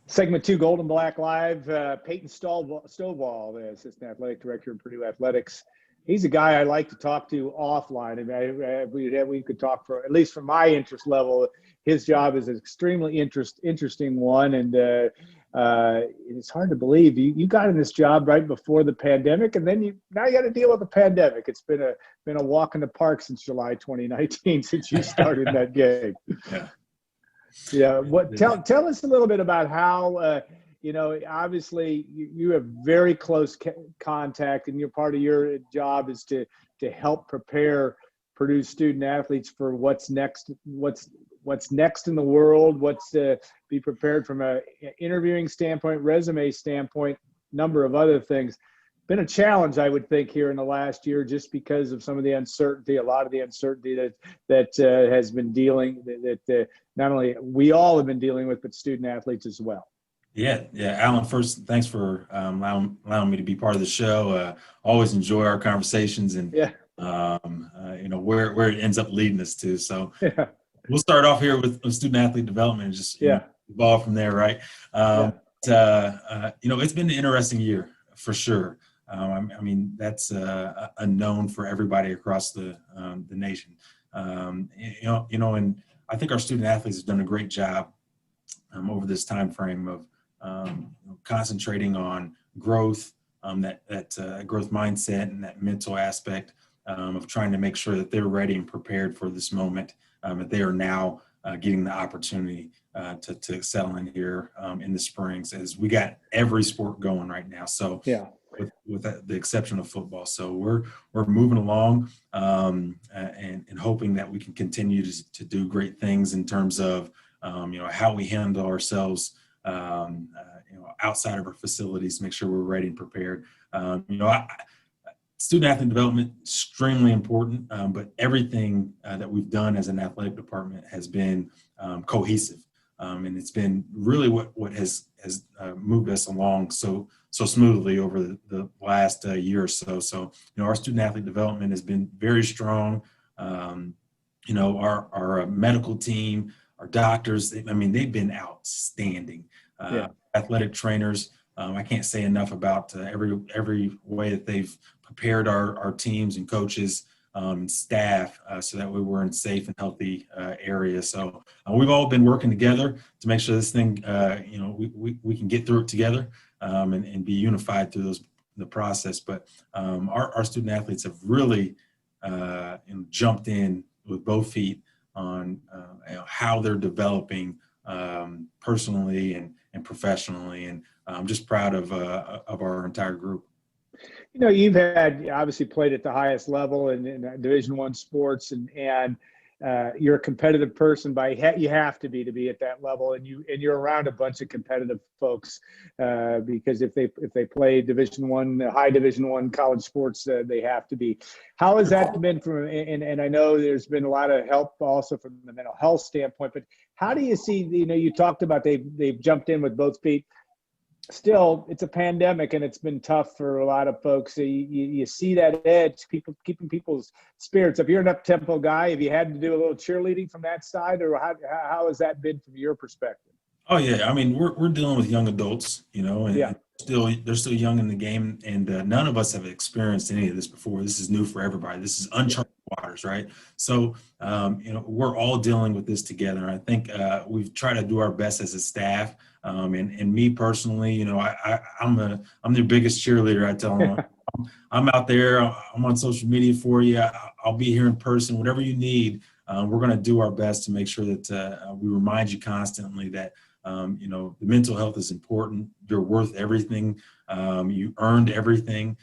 Segment 2, Gold and Black Live. Peyton Stovall, the Assistant Athletic Director of Purdue Athletics. He's a guy I like to talk to offline. And we could talk for, at least from my interest level, his job is an extremely interesting one. And it's hard to believe you got in this job right before the pandemic, and then now you got to deal with the pandemic. It's been a walk in the park since July 2019 since you started that gig. Yeah. Yeah. Tell us a little bit about how, obviously you have very close contact, and part of your job is to help prepare Purdue student athletes for what's next in the world, what's to be prepared from a interviewing standpoint, resume standpoint, number of other things. Been a challenge, I would think, here in the last year, just because of some of the uncertainty, a lot of the uncertainty that has been that not only we all have been dealing with, but student athletes as well. Yeah. Alan, first, thanks for allowing me to be part of the show. Always enjoy our conversations and where it ends up leading us to. So we'll start off here with student athlete development and just evolve from there, right? It's been an interesting year for sure. That's unknown for everybody across the nation. And I think our student athletes have done a great job over this time frame of concentrating on growth, that growth mindset and that mental aspect of trying to make sure that they're ready and prepared for this moment, that they are now getting the opportunity to excel in here in the springs, as we got every sport going right now. So with the exception of football. So we're moving along and hoping that we can continue to do great things in terms of how we handle ourselves outside of our facilities, make sure we're ready and prepared. Student athlete development, extremely important, but everything that we've done as an athletic department has been cohesive. And it's been really what has moved us along so smoothly over the last year or so. So, our student athlete development has been very strong. Our medical team, our doctors, they've been outstanding. Athletic trainers, I can't say enough about every way that they've prepared our teams and coaches and staff so that we were in safe and healthy areas. So we've all been working together to make sure this thing, we can get through it together and be unified through the process. But our student athletes have really jumped in with both feet on how they're developing personally and professionally, and I'm just proud of our entire group. You've obviously played at the highest level in Division I sports, and you're a competitive person. You have to be at that level, and you're around a bunch of competitive folks because if they play Division I, high Division I college sports, they have to be. How has that been and I know there's been a lot of help also from the mental health standpoint, but how do you see, you talked about they've jumped in with both feet. Still, it's a pandemic, and it's been tough for a lot of folks. So you see that edge, keeping people's spirits. If you're an up-tempo guy, have you had to do a little cheerleading from that side, or how has that been from your perspective? Oh yeah, we're dealing with young adults, and they're still young in the game, and none of us have experienced any of this before. This is new for everybody. This is uncharted waters, right? So we're all dealing with this together. I think we've tried to do our best as a staff. And me personally, I'm their biggest cheerleader. I tell them, I'm out there, I'm on social media for you. I'll be here in person, whatever you need. We're going to do our best to make sure that we remind you constantly that, the mental health is important. You're worth everything. You earned everything.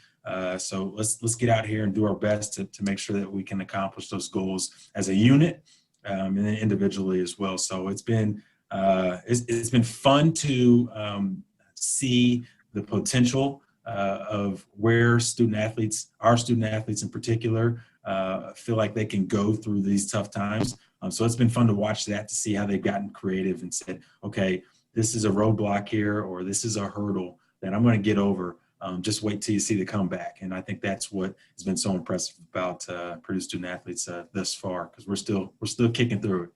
So let's get out here and do our best to make sure that we can accomplish those goals as a unit and then individually as well. So it's been fun to see the potential of where our student athletes in particular, feel like they can go through these tough times. So it's been fun to watch that, to see how they've gotten creative and said, okay, this is a roadblock here, or this is a hurdle that I'm going to get over. Just wait till you see the comeback. And I think that's what has been so impressive about Purdue student athletes thus far, because we're still kicking through it.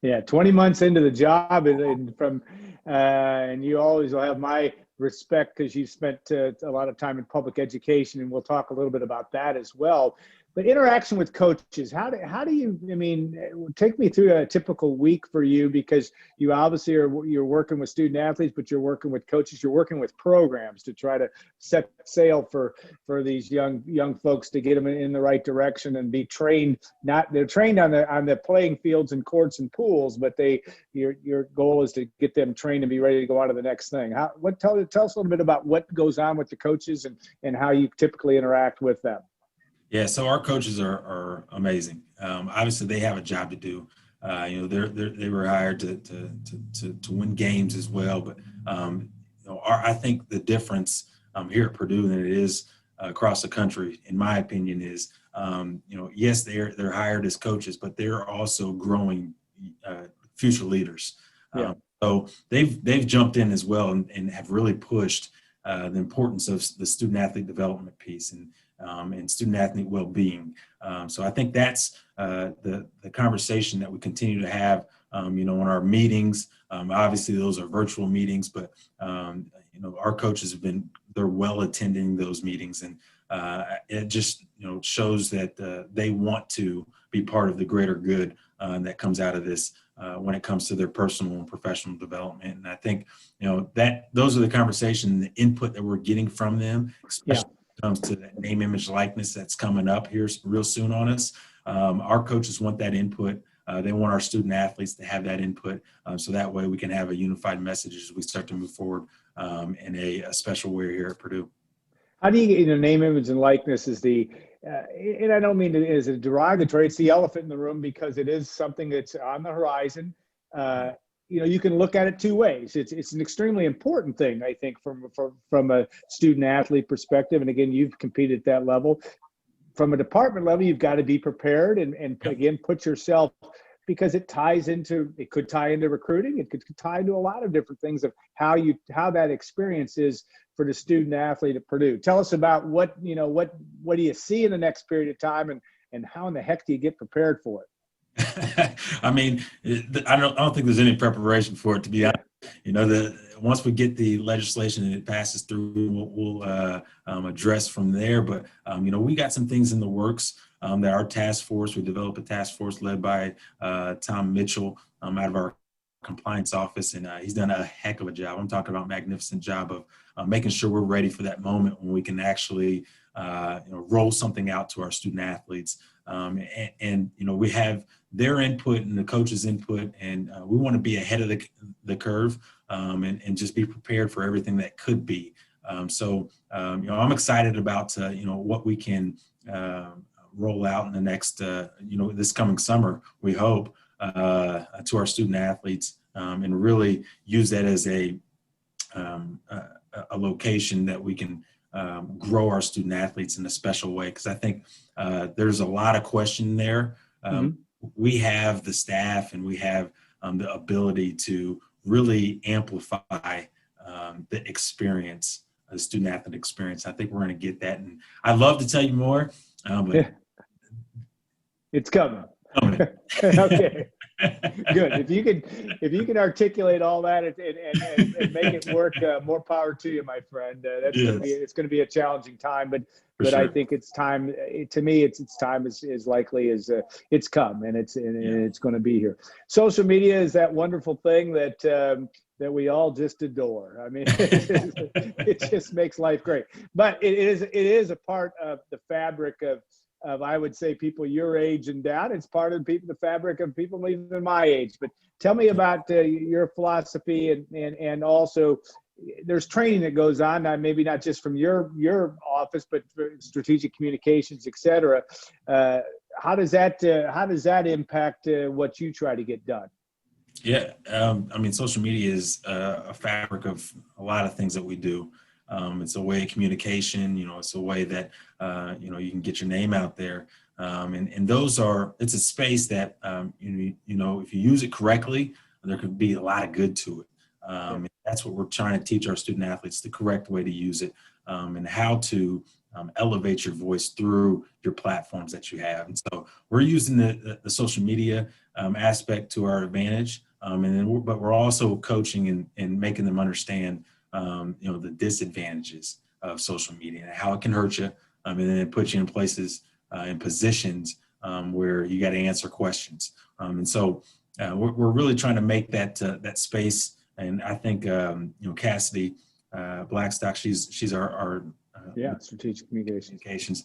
Yeah, 20 months into the job, and you always will have my respect because you've spent a lot of time in public education, and we'll talk a little bit about that as well. But interaction with coaches, how do you? I mean, take me through a typical week for you, because you obviously you're working with student athletes, but you're working with coaches, you're working with programs to try to set sail for these young folks to get them in the right direction and be trained. They're trained on the playing fields and courts and pools, but your goal is to get them trained and be ready to go on to the next thing. Tell us a little bit about what goes on with the coaches and how you typically interact with them. Yeah, so our coaches are amazing. Obviously, they have a job to do. They were hired to win games as well. But I think the difference here at Purdue than it is across the country, in my opinion, is yes, they're hired as coaches, but they're also growing future leaders. Yeah. So they've jumped in as well and have really pushed the importance of the student athlete development piece and student athlete well-being. So I think that's the conversation that we continue to have, in our meetings. Obviously, those are virtual meetings, but our coaches they're well attending those meetings, and it just shows that they want to be part of the greater good that comes out of this when it comes to their personal and professional development. And I think that those are the conversation, the input that we're getting from them, especially when it comes to that name, image, likeness that's coming up here real soon on us. Our coaches want that input. They want our student athletes to have that input, so that way we can have a unified message as we start to move forward in a special way here at Purdue. How do you get name, image, and likeness is and I don't mean it as a derogatory, it's the elephant in the room, because it is something that's on the horizon. You can look at it two ways. It's an extremely important thing, I think, from a student athlete perspective. And again, you've competed at that level. From a department level, you've got to be prepared and again, put yourself, because it could tie into recruiting. It could tie into a lot of different things of how that experience is for the student athlete at Purdue. Tell us about what do you see in the next period of time, and how in the heck do you get prepared for it? I mean, I don't think there's any preparation for it, to be honest. Once we get the legislation and it passes through, we'll address from there. But we got some things in the works that our task force. We developed a task force led by Tom Mitchell out of our compliance office, and he's done a heck of a job. I'm talking about magnificent job of making sure we're ready for that moment when we can actually roll something out to our student athletes. And we have their input and the coach's input, and we want to be ahead of the curve and just be prepared for everything that could be. So I'm excited about what we can roll out in the next this coming summer, we hope, to our student athletes, and really use that as a location that we can grow our student athletes in a special way, because I think there's a lot of question there. We have the staff and we have the ability to really amplify the experience, the student athlete experience. I think we're going to get that, and I'd love to tell you more, but it's coming. Okay. Good. If you can articulate all that and make it work, more power to you, my friend. It's going to be a challenging time, but sure. I think it's time. To me, it's time as likely as it's come, and it's going to be here. Social media is that wonderful thing that we all just adore. I mean, it just makes life great. But it is a part of the fabric of I would say people your age and down. It's part of the fabric of people even my age. But tell me about your philosophy, and also there's training that goes on, maybe not just from your office, but for strategic communications, et cetera. How does that impact what you try to get done? Yeah, I mean, social media is a fabric of a lot of things that we do. It's a way of communication, it's a way that, you can get your name out there. And it's a space that, if you use it correctly, there could be a lot of good to it. And that's what we're trying to teach our student athletes, the correct way to use it, and how to elevate your voice through your platforms that you have. And so we're using the social media aspect to our advantage. But we're also coaching and making them understand, the disadvantages of social media and how it can hurt you, and then it puts you in places, in positions where you got to answer questions. We're really trying to make that space. And I think, Cassidy Blackstock, she's our strategic communications,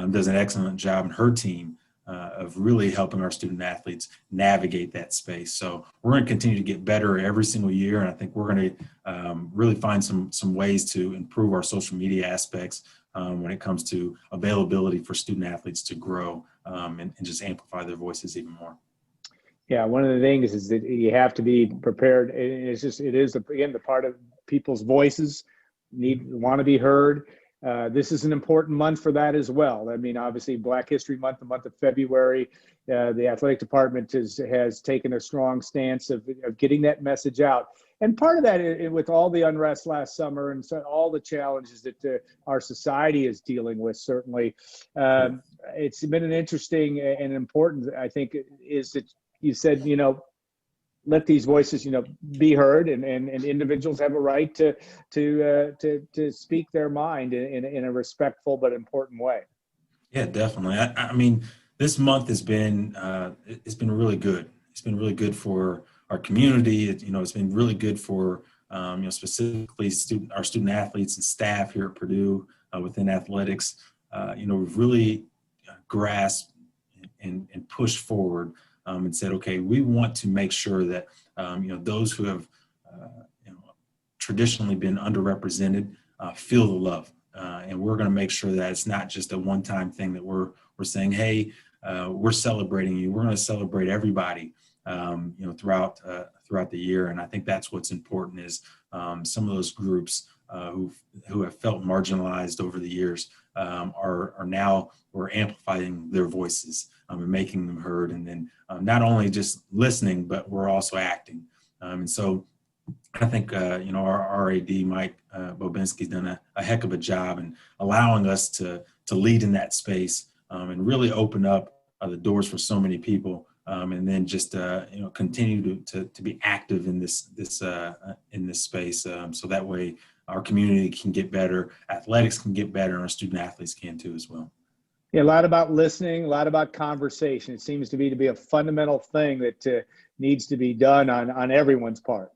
does an excellent job, and her team of really helping our student athletes navigate that space. So we're going to continue to get better every single year. And I think we're going to really find some ways to improve our social media aspects when it comes to availability for student athletes to grow and just amplify their voices even more. Yeah, one of the things is that you have to be prepared. It is again, the part of people's voices want to be heard. This is an important month for that as well. I mean, obviously, Black History Month, the month of February, the athletic department has taken a strong stance of getting that message out. And part of that, with all the unrest last summer and so all the challenges that our society is dealing with, certainly, it's been an interesting and important, I think, is that you said, let these voices, be heard, and individuals have a right to speak their mind in a respectful but important way. Yeah, definitely. I mean, this month has been it's been really good. It's been really good for our community. It's been really good for specifically our student athletes and staff here at Purdue within athletics. We've really grasped and pushed forward. And said, okay, we want to make sure that those who have traditionally been underrepresented feel the love, and we're going to make sure that it's not just a one-time thing, that we're saying, hey, we're celebrating you. We're going to celebrate everybody, throughout the year. And I think that's what's important is some of those groups who have felt marginalized over the years we're amplifying their voices and making them heard, and then not only just listening, but we're also acting. And so I think our RAD Mike Bobinski's done a heck of a job in allowing us to lead in that space and really open up the doors for so many people, and then just continue to be active in this space, so that way our community can get better, athletics can get better, and our student athletes can too as well. Yeah, a lot about listening, a lot about conversation. It seems to be a fundamental thing that needs to be done on everyone's part.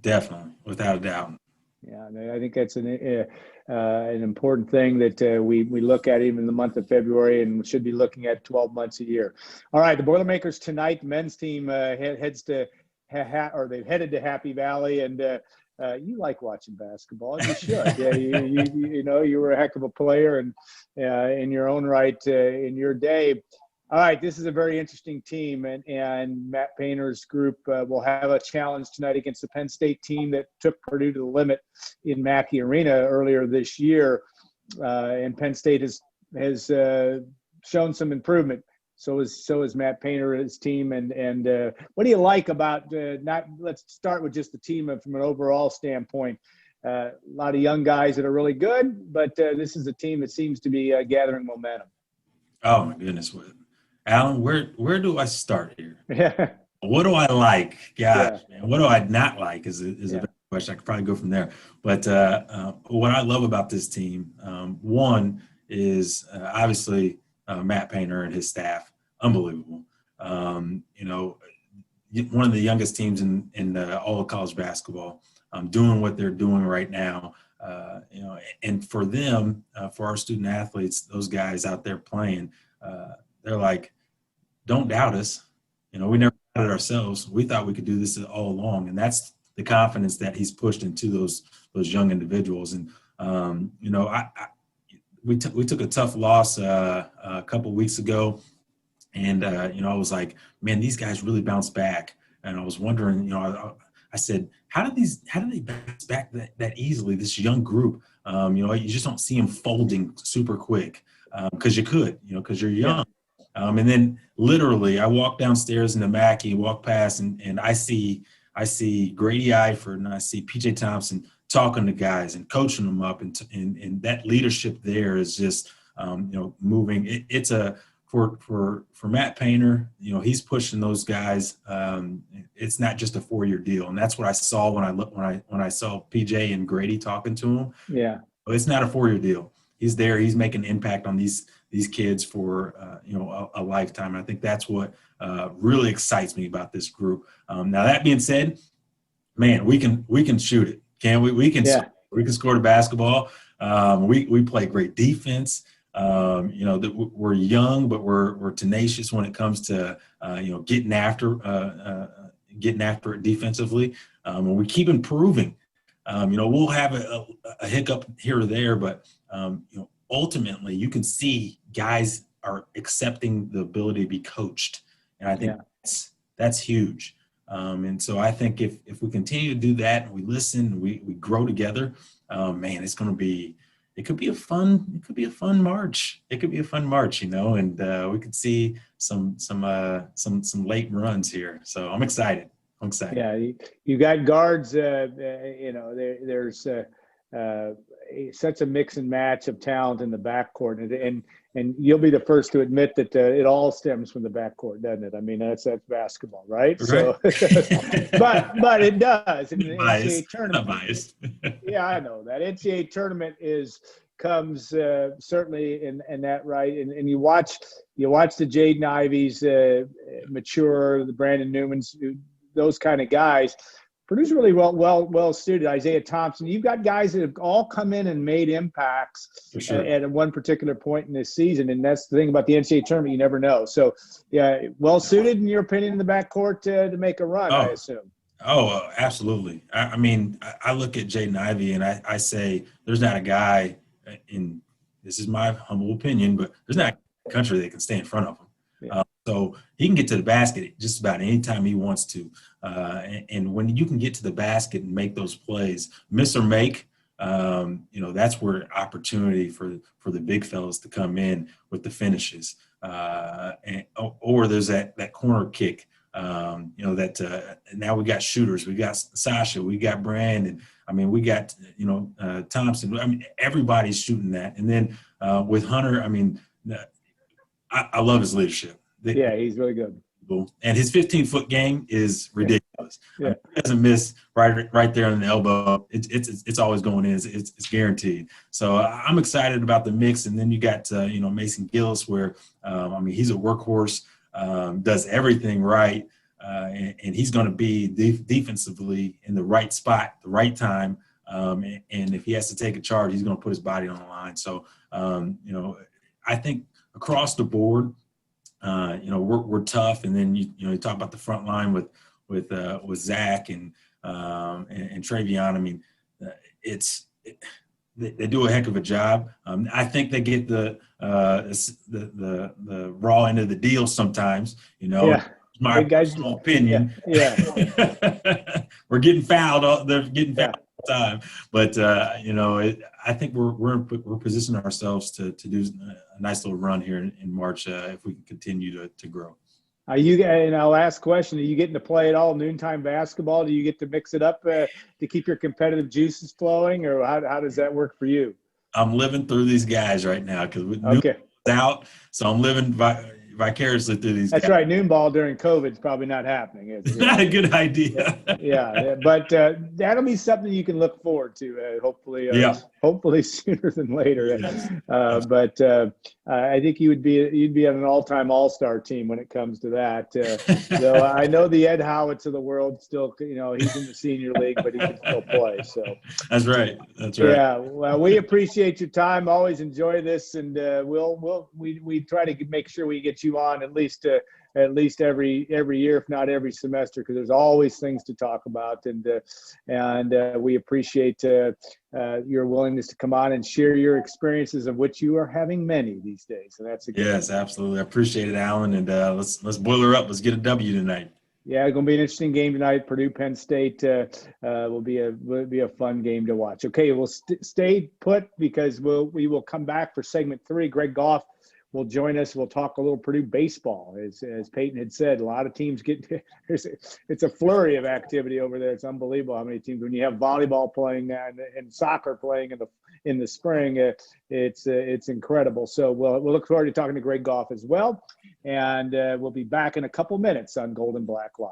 Definitely, without a doubt. Yeah, I think that's an important thing that we look at even in the month of February, and should be looking at 12 months a year. All right, the Boilermakers tonight, the men's team heads to they've headed to Happy Valley, and you like watching basketball. You should. Yeah, you were a heck of a player, and in your own right in your day. All right, this is a very interesting team, and Matt Painter's group will have a challenge tonight against the Penn State team that took Purdue to the limit in Mackey Arena earlier this year. And Penn State has shown some improvement. So is Matt Painter and his team. And what do you like about let's start with just the team from an overall standpoint. A lot of young guys that are really good, but this is a team that seems to be gathering momentum. Oh my goodness, Alan, where do I start here? Yeah. What do I like? Gosh, man, what do I not like is a better question. I could probably go from there. But what I love about this team, one is obviously Matt Painter and his staff, unbelievable. One of the youngest teams in all of college basketball, doing what they're doing right now. And for them, for our student athletes, those guys out there playing, they're like, don't doubt us. We never doubted ourselves. We thought we could do this all along. And that's the confidence that he's pushed into those young individuals. And, we took a tough loss a couple weeks ago. And, I was like, man, these guys really bounced back. And I was wondering, I said, how did they bounce back that easily, this young group? You just don't see them folding super quick because you could, because you're young. And then literally I walk downstairs in the Mackey, walk past, and I see I see Grady Eifert and I see PJ Thompson talking to guys and coaching them up, and that leadership there is just moving. It's for Matt Painter, he's pushing those guys. It's not just a 4-year deal, and that's what I saw when I saw PJ and Grady talking to him. Yeah, it's not a 4-year deal. He's there. He's making an impact on these kids for a lifetime. And I think that's what really excites me about this group. Now that being said, man, we can shoot it. Can we? We can score the basketball. We play great defense. We're young, but we're tenacious when it comes to getting after it defensively. And we keep improving. We'll have a hiccup here or there, but ultimately you can see guys are accepting the ability to be coached, and I think that's huge. And so I think if we continue to do that and we listen, we grow together, man, it could be a fun March. It could be a fun March, and we could see some late runs here. So I'm excited. Yeah, you got guards. There's such a mix and match of talent in the backcourt, and you'll be the first to admit that it all stems from the backcourt, doesn't it? I mean, that's basketball, right? So, but it does. And the NCAA tournament, not biased. Yeah, I know that NCAA tournament comes certainly in that right, and you watch the Jaden Ivies mature, the Brandon Newmans, those kind of guys produce really well suited. Isaiah Thompson, you've got guys that have all come in and made impacts at one particular point in this season, and that's the thing about the NCAA tournament, you never know. So yeah, well suited in your opinion in the backcourt to make a run, I assume. Oh, absolutely. I mean, I look at Jaden Ivey and I say there's not a guy in, this is my humble opinion, but there's not a country that can stay in front of him. Yeah. So he can get to the basket just about any time he wants to. And when you can get to the basket and make those plays, miss or make, that's where opportunity for the big fellas to come in with the finishes. Or there's that corner kick. Now we got shooters. We got Sasha. We got Brandon. I mean, we got, Thompson. I mean, everybody's shooting that. And then with Hunter, I mean, I love his leadership. He's really good. And his 15-foot game is ridiculous. Yeah. I mean, he doesn't miss right there on the elbow. It's always going in. It's guaranteed. So I'm excited about the mix. And then you got Mason Gillis, where he's a workhorse, does everything right, and he's going to be defensively in the right spot, the right time. And if he has to take a charge, he's going to put his body on the line. So I think across the board, we're tough, and then you talk about the front line with Zach and Travion. I mean, they do a heck of a job. I think they get the raw end of the deal sometimes. My personal opinion. Yeah. We're getting fouled. They're getting fouled all the time, but I think we're positioning ourselves to do a nice little run here in March if we can continue to grow. And our last question: are you getting to play at all noontime basketball? Do you get to mix it up to keep your competitive juices flowing, or how does that work for you? I'm living through these guys right now because out, so I'm living vicariously through these. That's guys. Right. Noon ball during COVID is probably not happening. Is it? Not a good idea. Yeah. But that'll be something you can look forward to. Hopefully sooner than later. Yes. But I think you'd be on an all-time all-star team when it comes to that. Though I know the Ed Howitts of the world still, he's in the senior league, but he can still play. So that's right. Yeah. Well, we appreciate your time. Always enjoy this, and we try to make sure we get you on at least every year, if not every semester, because there's always things to talk about, and we appreciate your willingness to come on and share your experiences, of which you are having many these days. So that's yes, absolutely. I appreciate it, Alan, and let's boil her up. Let's get a W tonight. Yeah, it's going to be an interesting game tonight. Purdue, Penn State will be a fun game to watch. Okay, we'll stay put because we will come back for segment 3. Greg Goff will join us. We'll talk a little Purdue baseball. As Peyton had said, a lot of teams it's a flurry of activity over there. It's unbelievable how many teams. When you have volleyball playing now and soccer playing in the spring, it's incredible. So we'll look forward to talking to Greg Goff as well. And we'll be back in a couple minutes on Gold and Black Live.